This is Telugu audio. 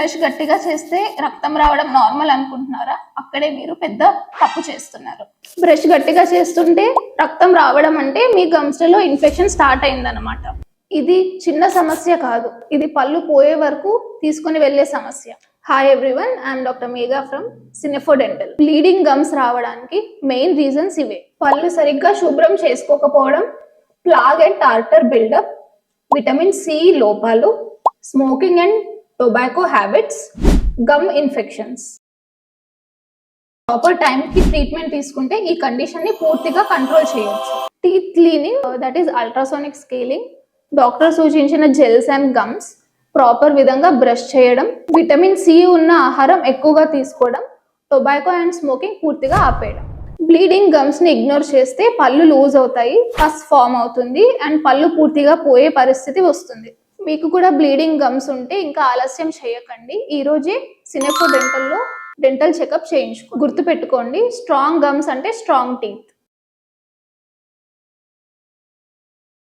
బ్రష్ గట్టిగా చేస్తే రక్తం రావడం నార్మల్ అనుకుంటున్నారా? అక్కడే మీరు పెద్ద తప్పు చేస్తున్నారు. బ్రష్ గట్టిగా చేస్తుంటే రక్తం రావడం అంటే మీ గమ్స్ లో ఇన్ఫెక్షన్ స్టార్ట్ అయిందన్నమాట. ఇది చిన్న సమస్య కాదు, ఇది పళ్ళు పోయే వరకు తీసుకుని వెళ్లే సమస్య. Hi everyone, I'm doctor Megha from Cinefo dental. Bleeding gums రావడానికి మెయిన్ రీజన్స్ ఇవే: పళ్ళు సరిగ్గా శుభ్రం చేసుకోకపోవడం, plaque and tartar buildup, vitamin C లోపాలు, smoking and tobacco habits, gum infections. Proper time కి ట్రీట్మెంట్ తీసుకుంటే ఈ కండిషన్ ని పూర్తిగా కంట్రోల్ చేయొచ్చు. Teeth cleaning, that is ultrasonic scaling, doctor సూచించిన జెల్స్ అండ్ గమ్స్, ప్రాపర్ విధంగా బ్రష్ చేయడం, విటమిన్ సి ఉన్న ఆహారం ఎక్కువగా తీసుకోవడం, టొబాకో అండ్ స్మోకింగ్ పూర్తిగా ఆపేయడం. బ్లీడింగ్ గమ్స్ ని ఇగ్నోర్ చేస్తే పళ్ళు లూజ్ అవుతాయి, పస్ ఫామ్ అవుతుంది అండ్ పళ్ళు పూర్తిగా పోయే పరిస్థితి వస్తుంది. మీకు కూడా బ్లీడింగ్ గమ్స్ ఉంటే ఇంకా ఆలస్యం చేయకండి, ఈ రోజే సినెఫో డెంటల్ లో డెంటల్ చెకప్ చేయించుకో. గుర్తుపెట్టుకోండి, స్ట్రాంగ్ గమ్స్ అంటే స్ట్రాంగ్ టీత్.